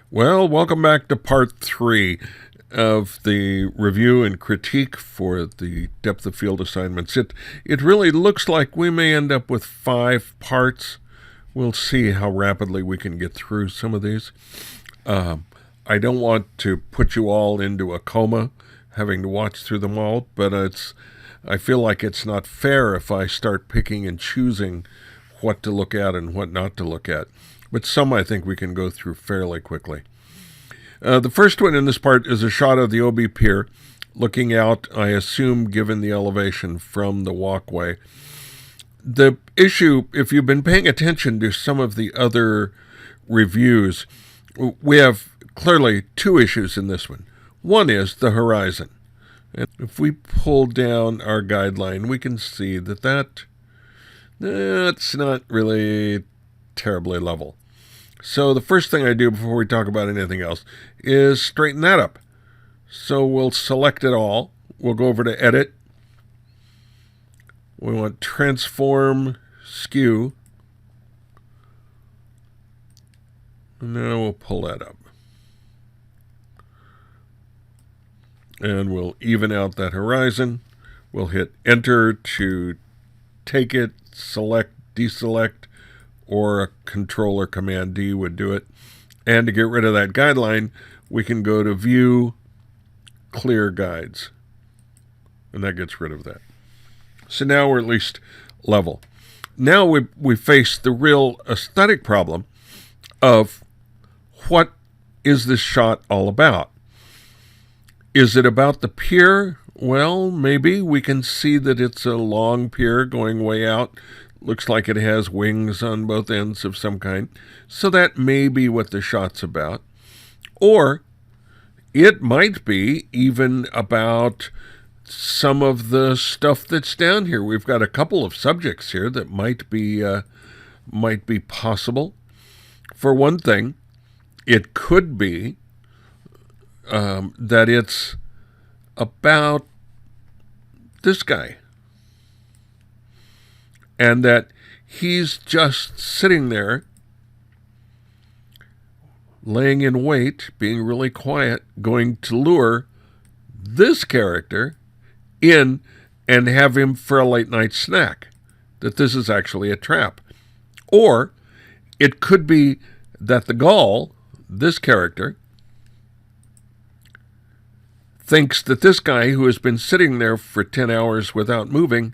Well, welcome back to part 3 of the review and critique for the depth of field assignments. It really looks like we may end up with 5 parts. We'll see how rapidly we can get through some of these. I don't want to put you all into a coma having to watch through them all, but I feel like it's not fair if I start picking and choosing what to look at and what not to look at. But some I think we can go through fairly quickly. The first one in this part is a shot of the OB Pier, looking out, I assume, given the elevation from the walkway. The issue, if you've been paying attention to some of the other reviews, we have clearly 2 issues in this one. One is the horizon. And if we pull down our guideline, we can see that's not really terribly level. So the first thing I do before we talk about anything else is straighten that up. So we'll select it all. We'll go over to Edit. We want Transform Skew. And now we'll pull that up. And we'll even out that horizon. We'll hit Enter to take it, select, deselect, or a Control or Command D would do it. And to get rid of that guideline, we can go to View, Clear Guides. And that gets rid of that. So now we're at least level. Now we face the real aesthetic problem of what is this shot all about? Is it about the pier? Well, maybe. We can see that it's a long pier going way out. Looks like it has wings on both ends of some kind. So that may be what the shot's about. Or it might be even about some of the stuff that's down here. We've got a couple of subjects here that might be possible. For one thing, it could be that it's about this guy. And that he's just sitting there, laying in wait, being really quiet, going to lure this character in and have him for a late night snack. That this is actually a trap. Or it could be that the Gaul, this character, thinks that this guy who has been sitting there for 10 hours without moving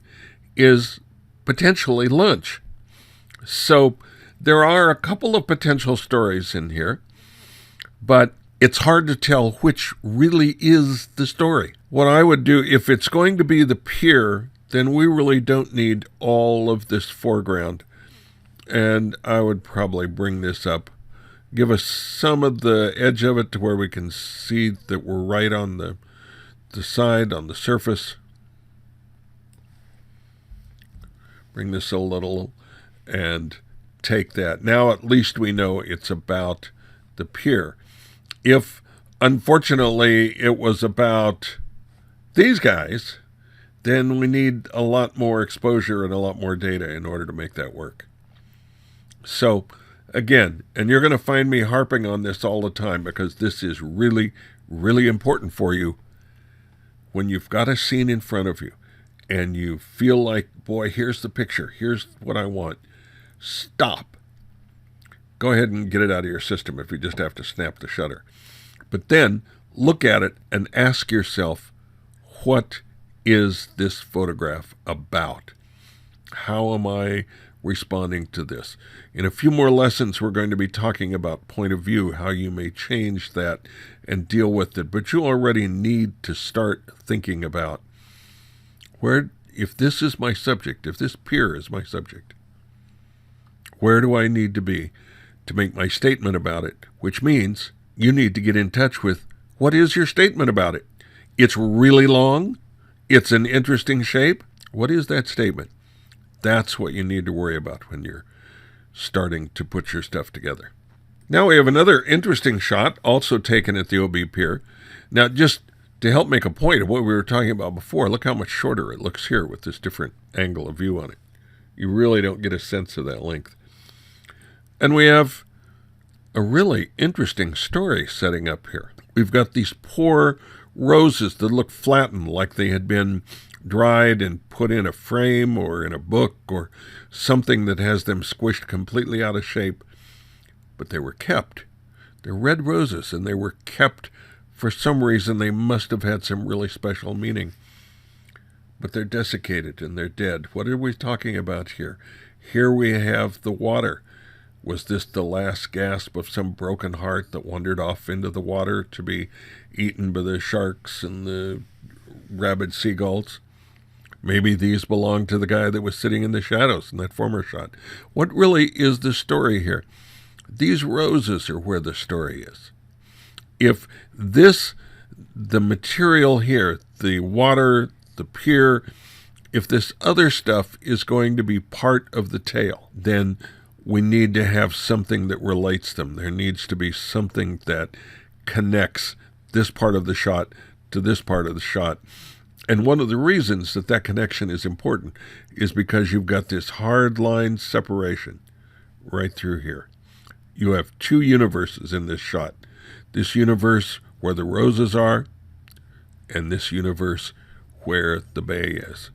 is potentially lunch. So there are a couple of potential stories in here, but it's hard to tell which really is the story. What I would do, if it's going to be the pier, then we really don't need all of this foreground. And I would probably bring this up, give us some of the edge of it to where we can see that we're right on the side, on the surface. Bring this a little and take that. Now at least we know it's about the pier. If, unfortunately, it was about these guys, then we need a lot more exposure and a lot more data in order to make that work. So, again, and you're going to find me harping on this all the time because this is really, really important for you when you've got a scene in front of you. And you feel like, boy, here's the picture. Here's what I want. Stop. Go ahead and get it out of your system if you just have to snap the shutter. But then look at it and ask yourself, what is this photograph about? How am I responding to this? In a few more lessons, we're going to be talking about point of view, how you may change that and deal with it. But you already need to start thinking about if this is my subject, if this pier is my subject, where do I need to be to make my statement about it? Which means you need to get in touch with, what is your statement about it? It's really long. It's an interesting shape. What is that statement? That's what you need to worry about when you're starting to put your stuff together. Now we have another interesting shot, also taken at the OB Pier. Now just to help make a point of what we were talking about before, look how much shorter it looks here with this different angle of view on it. You really don't get a sense of that length. And we have a really interesting story setting up here. We've got these poor roses that look flattened, like they had been dried and put in a frame or in a book or something that has them squished completely out of shape. But they were kept. They're red roses, and they were kept for some reason. They must have had some really special meaning. But they're desiccated and they're dead. What are we talking about here? Here we have the water. Was this the last gasp of some broken heart that wandered off into the water to be eaten by the sharks and the rabid seagulls? Maybe these belong to the guy that was sitting in the shadows in that former shot. What really is the story here? These roses are where the story is. If the material here, the water, the pier, if this other stuff is going to be part of the tale, then we need to have something that relates them. There needs to be something that connects this part of the shot to this part of the shot. And one of the reasons that that connection is important is because you've got this hard line separation right through here. You have two universes in this shot. This universe where the roses are, and this universe where the bay is.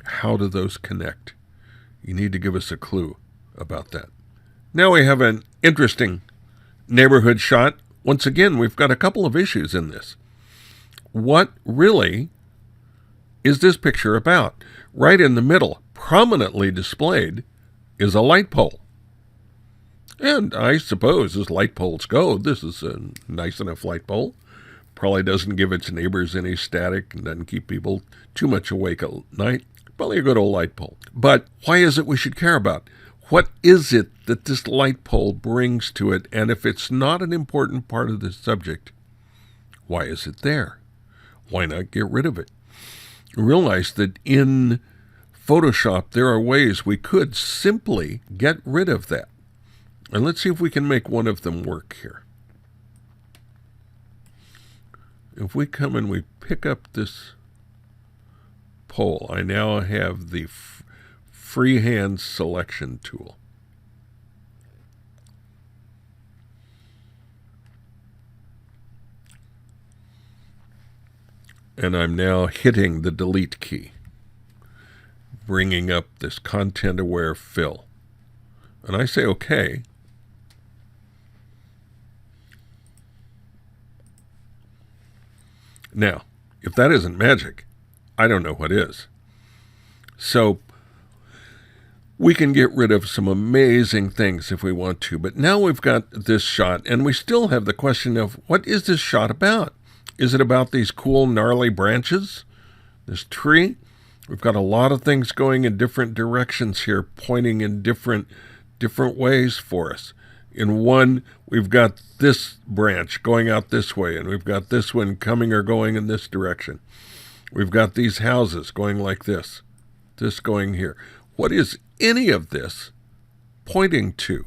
How do those connect? You need to give us a clue about that. Now we have an interesting neighborhood shot. Once again, we've got a couple of issues in this. What really is this picture about? Right in the middle, prominently displayed, is a light pole. And I suppose as light poles go, this is a nice enough light pole. Probably doesn't give its neighbors any static and doesn't keep people too much awake at night. Probably a good old light pole. But why is it we should care about? What is it that this light pole brings to it? And if it's not an important part of the subject, why is it there? Why not get rid of it? Realize that in Photoshop, there are ways we could simply get rid of that. And let's see if we can make one of them work here. If we come and we pick up this pole, I now have the freehand selection tool. And I'm now hitting the delete key, bringing up this content-aware fill. And I say OK. Now, if that isn't magic, I don't know what is. So we can get rid of some amazing things if we want to, but now we've got this shot, and we still have the question of what is this shot about? Is it about these cool, gnarly branches? This tree? We've got a lot of things going in different directions here, pointing in different ways for us. In one, we've got this branch going out this way, and we've got this one coming or going in this direction. We've got these houses going like this going here. What is any of this pointing to?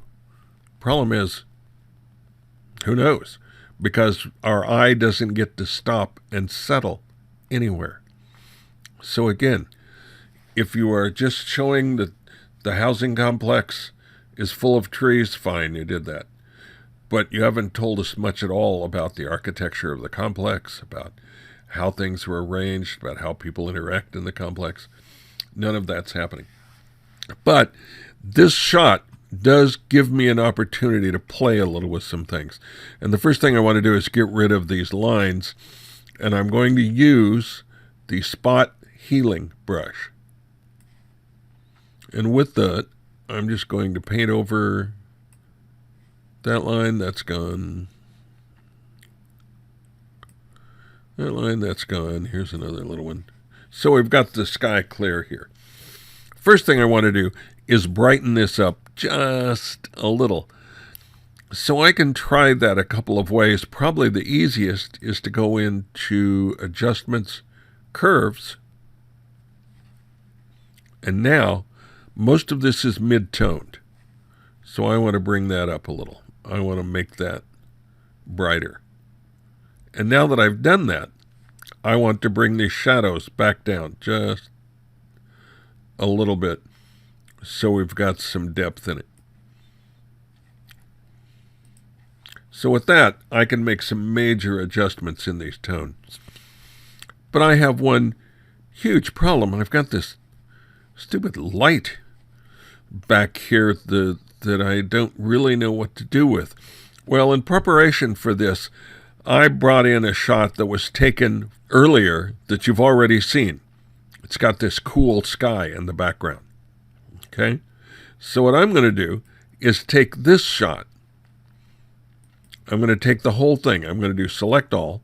Problem is, who knows? Because our eye doesn't get to stop and settle anywhere. So again, if you are just showing that the housing complex is full of trees, fine, you did that. But you haven't told us much at all about the architecture of the complex, about how things were arranged, about how people interact in the complex. None of that's happening. But this shot does give me an opportunity to play a little with some things. And the first thing I want to do is get rid of these lines. And I'm going to use the spot healing brush. And with that, I'm just going to paint over that line. That's gone. That line, that's gone. Here's another little one. So we've got the sky clear here. First thing I want to do is brighten this up just a little. So I can try that a couple of ways. Probably the easiest is to go into Adjustments, Curves. And now, most of this is mid-toned. So I want to bring that up a little. I want to make that brighter. And now that I've done that, I want to bring these shadows back down just a little bit so we've got some depth in it. So with that, I can make some major adjustments in these tones. But I have one huge problem. I've got this stupid light back here that I don't really know what to do with. Well, in preparation for this, I brought in a shot that was taken earlier that you've already seen. It's got this cool sky in the background. Okay? So what I'm going to do is take this shot. I'm going to take the whole thing. I'm going to do select all.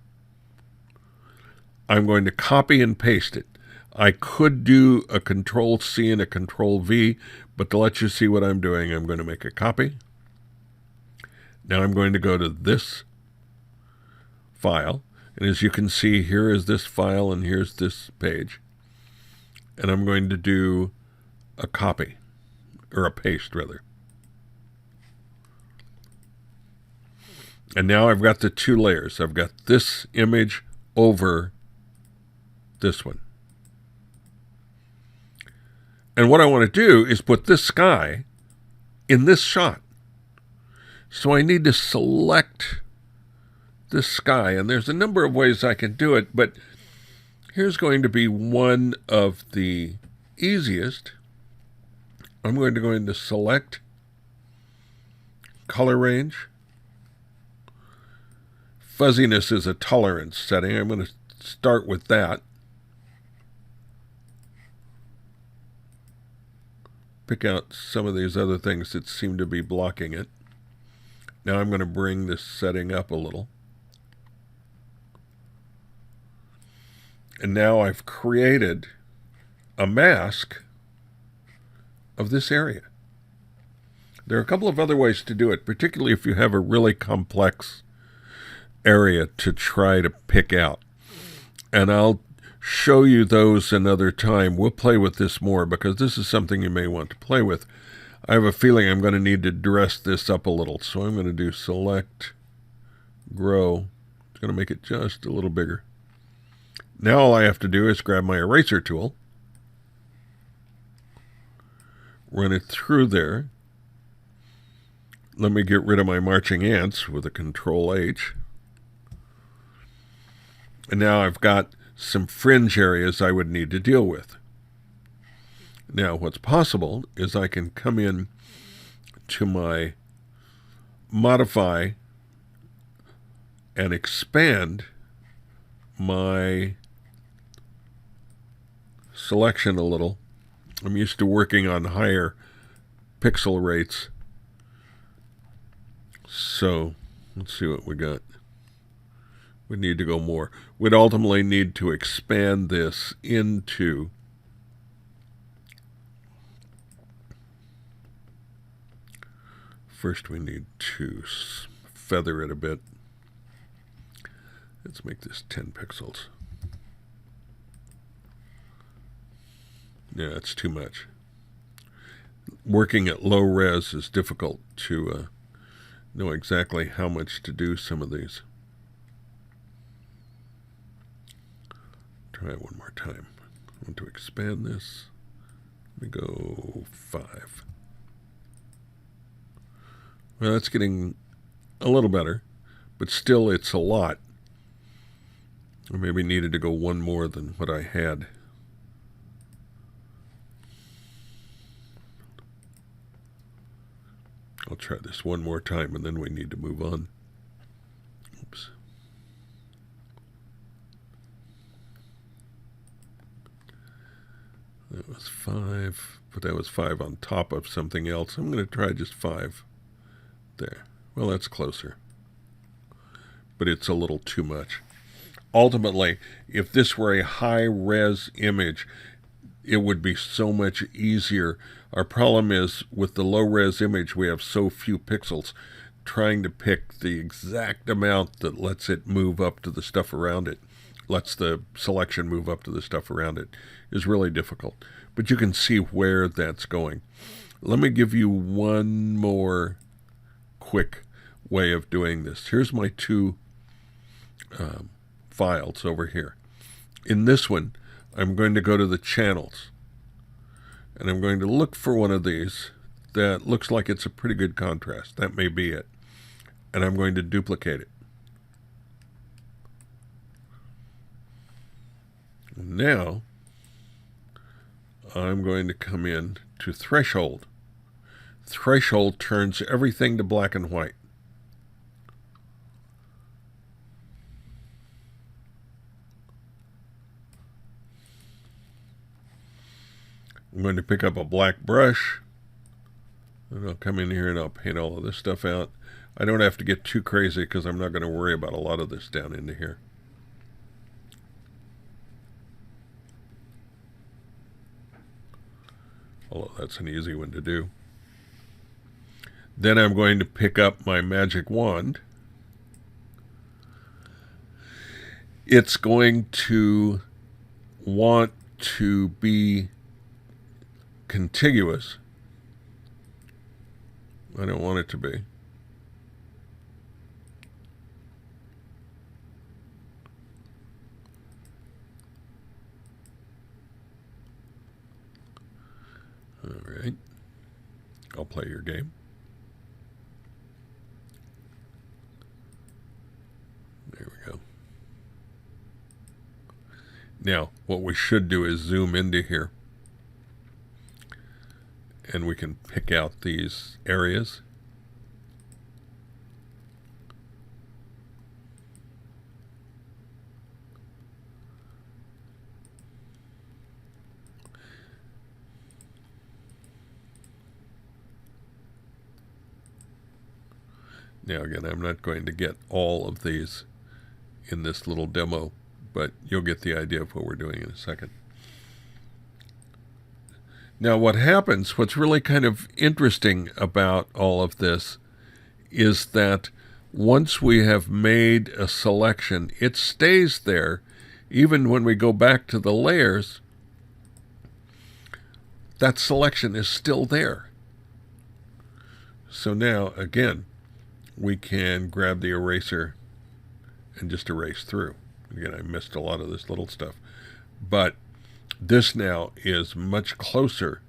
I'm going to copy and paste it. I could do a Control C and a Control V, but to let you see what I'm doing, I'm going to make a copy. Now I'm going to go to this file, and as you can see, here is this file and here's this page. And I'm going to do a copy, or a paste rather. And now I've got the two layers. I've got this image over this one. And what I want to do is put this sky in this shot. So I need to select this sky, and there's a number of ways I can do it, but here's going to be one of the easiest. I'm going to go into select, color range. Fuzziness is a tolerance setting. I'm going to start with that. Pick out some of these other things that seem to be blocking it. Now I'm going to bring this setting up a little. And now I've created a mask of this area. There are a couple of other ways to do it, particularly if you have a really complex area to try to pick out. And I'll show you those another time. We'll play with this more because this is something you may want to play with. I have a feeling I'm going to need to dress this up a little. So I'm going to do select, grow. It's going to make it just a little bigger. Now all I have to do is grab my eraser tool, run it through there. Let me get rid of my marching ants with a Control H. And now I've got some fringe areas I would need to deal with. Now what's possible is I can come in to my modify and expand my selection a little. I'm used to working on higher pixel rates. So let's see what we got. We need to go more. We'd ultimately need to expand this into first we need to feather it a bit. Let's make this 10 pixels. Yeah, it's too much. Working at low res is difficult to know exactly how much to do some of these. Try it one more time. I want to expand this. Let me go 5. Well, that's getting a little better, but still it's a lot. I maybe needed to go one more than what I had. I'll try this one more time and then we need to move on. Oops. That was 5, but that was 5 on top of something else. I'm going to try just 5 there. Well, that's closer, but it's a little too much. Ultimately, if this were a high-res image, it would be so much easier. Our problem is with the low-res image, we have so few pixels. Trying to pick the exact amount that lets it move up to the stuff around it, lets the selection move up to the stuff around it, is really difficult. But you can see where that's going. Let me give you one more quick way of doing this. Here's my two files over here. In this one, I'm going to go to the channels, and I'm going to look for one of these that looks like it's a pretty good contrast. That may be it. and I'm going to duplicate it. Now, I'm going to come in to threshold. Threshold turns everything to black and white. I'm going to pick up a black brush, and I'll come in here and I'll paint all of this stuff out. I don't have to get too crazy because I'm not going to worry about a lot of this down into here. Although that's an easy one to do. Then I'm going to pick up my magic wand. It's going to want to be contiguous. I don't want it to be. All right. I'll play your game. There we go. Now, what we should do is zoom into here. And we can pick out these areas. Now again, I'm not going to get all of these in this little demo, but you'll get the idea of what we're doing in a second. Now what happens, what's really kind of interesting about all of this is that once we have made a selection, it stays there. Even when we go back to the layers, that selection is still there. So now, again, we can grab the eraser and just erase through. Again, I missed a lot of this little stuff. But this now is much closer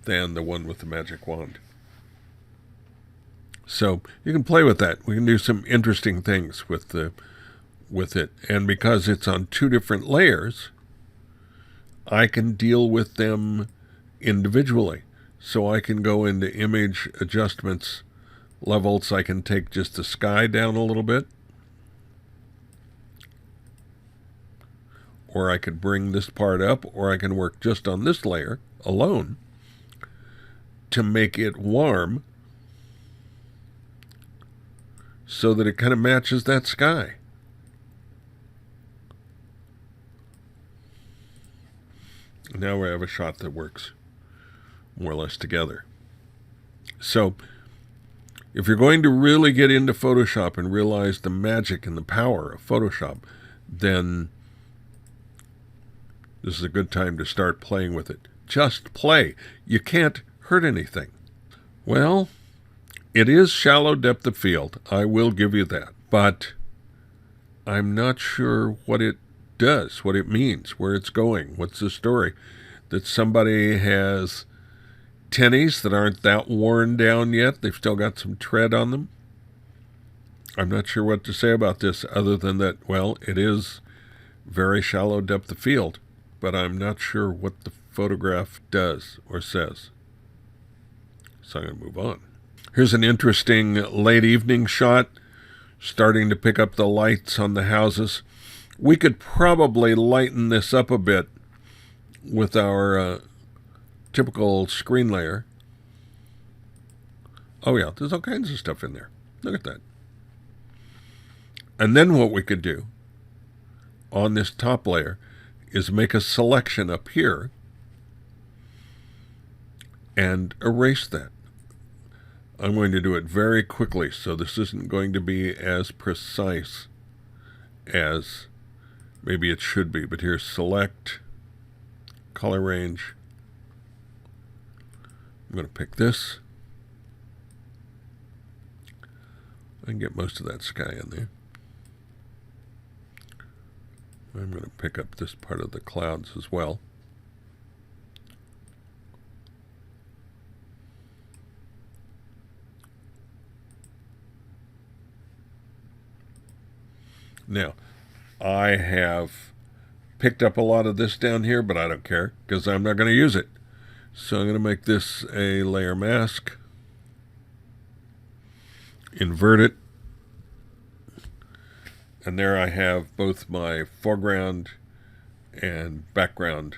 than the one with the magic wand. So you can play with that. We can do some interesting things with it. And because it's on two different layers, I can deal with them individually. So I can go into image adjustments levels. I can take just the sky down a little bit. Or I could bring this part up, or I can work just on this layer alone to make it warm so that it kind of matches that sky. Now we have a shot that works more or less together. So if you're going to really get into Photoshop and realize the magic and the power of Photoshop, then this is a good time to start playing with it. Just play. You can't hurt anything. Well, it is shallow depth of field. I will give you that. But I'm not sure what it does, what it means, where it's going. What's the story? That somebody has tennies that aren't that worn down yet. They've still got some tread on them. I'm not sure what to say about this other than that, well, it is very shallow depth of field. But I'm not sure what the photograph does or says. So I'm going to move on. Here's an interesting late evening shot, starting to pick up the lights on the houses. We could probably lighten this up a bit with our typical screen layer. Oh yeah, there's all kinds of stuff in there. Look at that. And then what we could do on this top layer is make a selection up here and erase that. I'm going to do it very quickly, so this isn't going to be as precise as maybe it should be. But here's select, color range. I'm going to pick this. I can get most of that sky in there. I'm going to pick up this part of the clouds as well. Now, I have picked up a lot of this down here, but I don't care because I'm not going to use it. So I'm going to make this a layer mask, invert it, and there I have both my foreground and background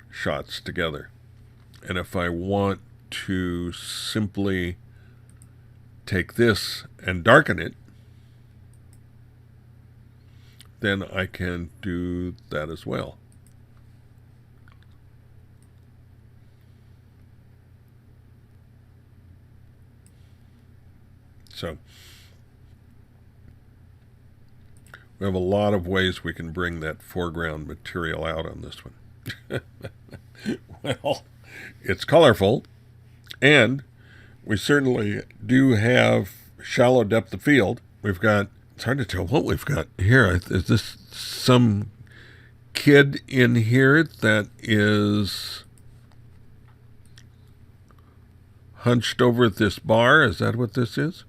shots together. And if I want to simply take this and darken it, then I can do that as well. So we have a lot of ways we can bring that foreground material out on this one. Well, it's colorful, and we certainly do have shallow depth of field. We've got, it's hard to tell what we've got here. Is this some kid in here that is hunched over this bar? Is that what this is?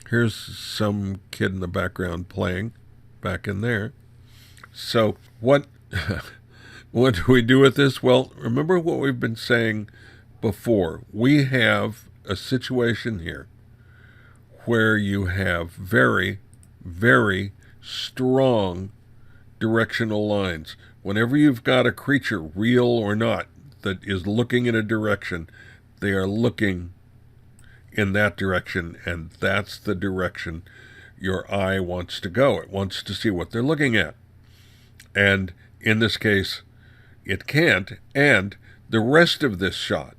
Here's some kid in the background playing back in there. So what what do we do with this? Well, remember what we've been saying before. We have a situation here where you have very, very strong directional lines. Whenever you've got a creature, real or not, that is looking in a direction, they are looking in that direction, and that's the direction your eye wants to go. It wants to see what they're looking at. And in this case, it can't, and the rest of this shot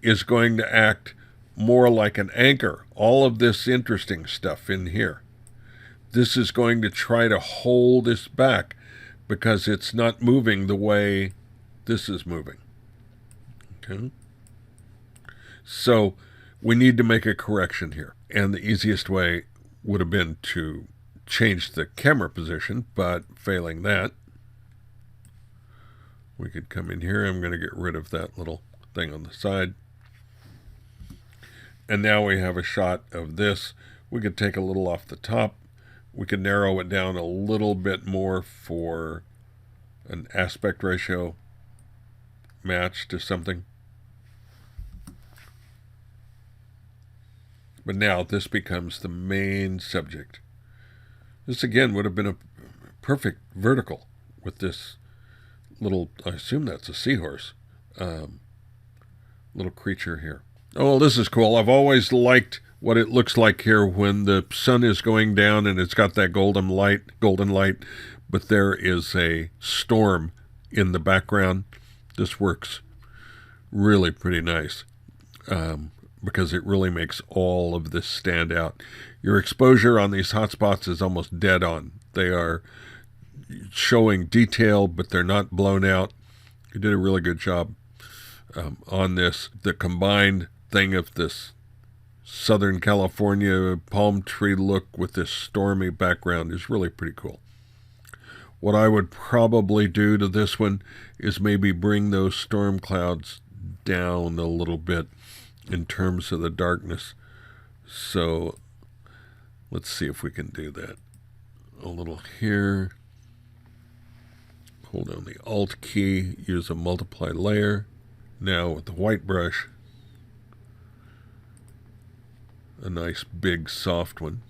is going to act more like an anchor. All of this interesting stuff in here, this is going to try to hold this back because it's not moving the way this is moving. Okay? So we need to make a correction here. And the easiest way would have been to change the camera position, but failing that, we could come in here. I'm going to get rid of that little thing on the side. And now we have a shot of this. We could take a little off the top. We could narrow it down a little bit more for an aspect ratio match to something. But now this becomes the main subject. This again would have been a perfect vertical with this little, I assume that's a seahorse, little creature here. Oh, well, this is cool. I've always liked what it looks like here when the sun is going down and it's got that golden light, but there is a storm in the background. This works really pretty nice. Because it really makes all of this stand out. Your exposure on these hotspots is almost dead on. They are showing detail, but they're not blown out. You did a really good job on this. The combined thing of this Southern California palm tree look with this stormy background is really pretty cool. What I would probably do to this one is maybe bring those storm clouds down a little bit in terms of the darkness. So let's see if we can do that. A little here. Hold down the Alt key, use a multiply layer. Now with the white brush, a nice big soft one.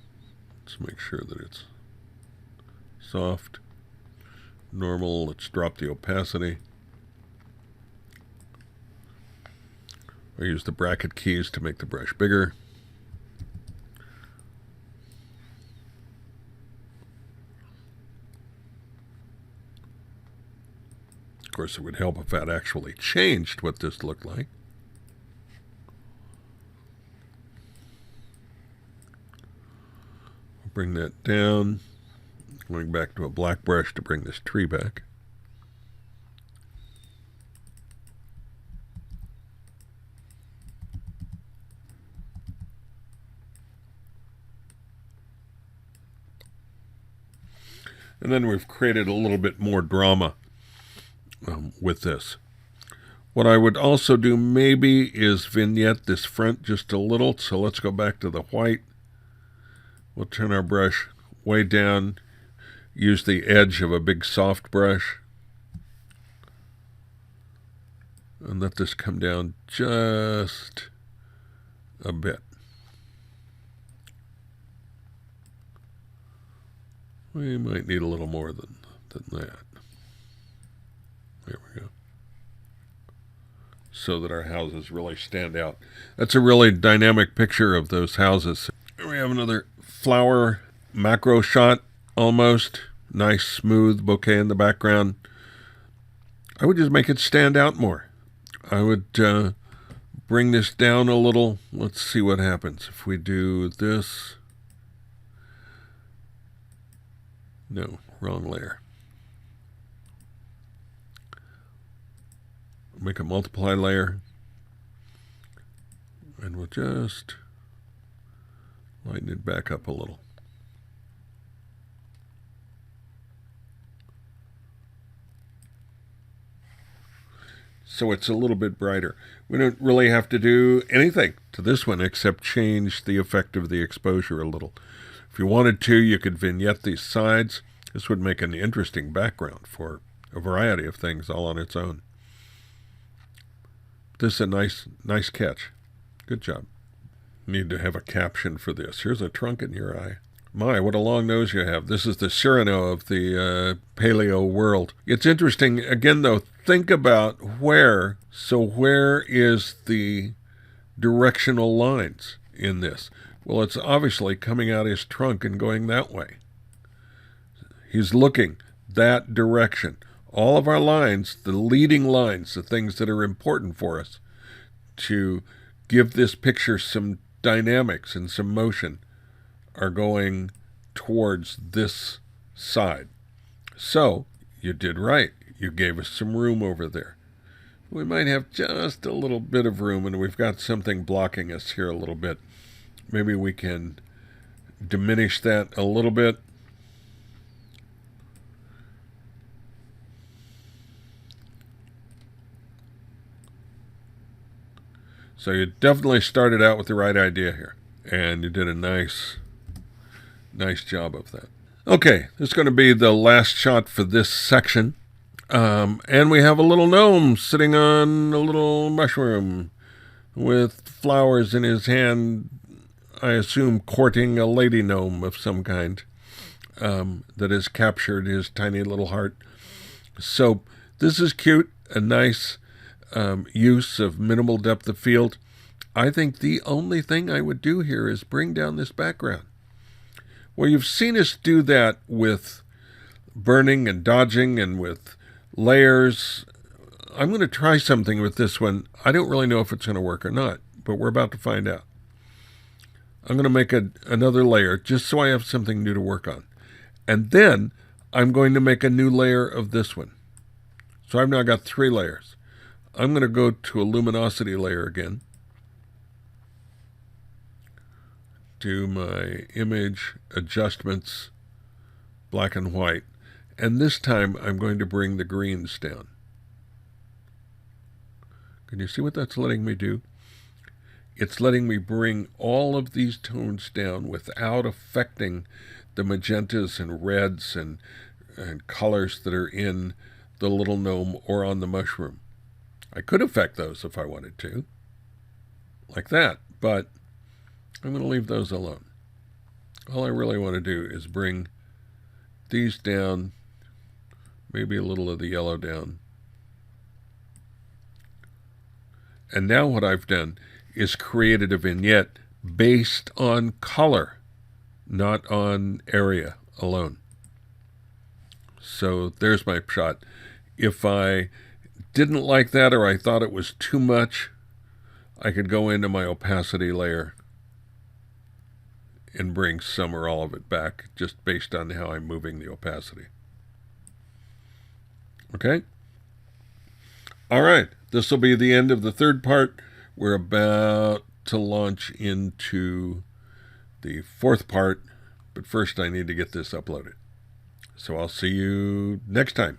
Let's make sure that it's soft. Normal, let's drop the opacity. I use the bracket keys to make the brush bigger. Of course, it would help if that actually changed what this looked like. Bring that down. Going back to a black brush to bring this tree back. And then we've created a little bit more drama with this. What I would also do maybe is vignette this front just a little. So let's go back to the white. We'll turn our brush way down, use the edge of a big soft brush, and let this come down just a bit. We might need a little more than that. There we go. So that our houses really stand out. That's a really dynamic picture of those houses. Here we have another flower macro shot, almost. Nice, smooth bouquet in the background. I would just make it stand out more. I would bring this down a little. Let's see what happens if we do this. No, wrong layer. Make a multiply layer, and we'll just lighten it back up a little. So it's a little bit brighter. We don't really have to do anything to this one except change the effect of the exposure a little. If you wanted to, you could vignette these sides. This would make an interesting background for a variety of things all on its own. This is a nice catch. Good job. Need to have a caption for this. Here's a trunk in your eye. My, what a long nose you have. This is the Cyrano of the paleo world. It's interesting, again, though, think about where. So where is the directional lines in this? Well, it's obviously coming out his trunk and going that way. He's looking that direction. All of our lines, the leading lines, the things that are important for us to give this picture some dynamics and some motion, are going towards this side. So you did right. You gave us some room over there. We might have just a little bit of room, and we've got something blocking us here a little bit. Maybe we can diminish that a little bit. So you definitely started out with the right idea here, and you did a nice job of that. Okay, this is going to be the last shot for this section. And we have a little gnome sitting on a little mushroom with flowers in his hand, I assume courting a lady gnome of some kind that has captured his tiny little heart. So this is cute, a nice use of minimal depth of field. I think the only thing I would do here is bring down this background. Well, you've seen us do that with burning and dodging and with layers. I'm going to try something with this one. I don't really know if it's going to work or not, but we're about to find out. I'm going to make another layer just so I have something new to work on. And then I'm going to make a new layer of this one. So I've now got 3 layers. I'm going to go to a luminosity layer again. Do my image adjustments, black and white. And this time I'm going to bring the greens down. Can you see what that's letting me do? It's letting me bring all of these tones down without affecting the magentas and reds and colors that are in the little gnome or on the mushroom. I could affect those if I wanted to, like that, but I'm going to leave those alone. All I really want to do is bring these down, maybe a little of the yellow down. And now what I've done is created a vignette based on color, not on area alone. So there's my shot. If I didn't like that or I thought it was too much, I could go into my opacity layer and bring some or all of it back just based on how I'm moving the opacity. Okay? All right, this will be the end of the third part. We're about to launch into the fourth part, but first I need to get this uploaded. So I'll see you next time.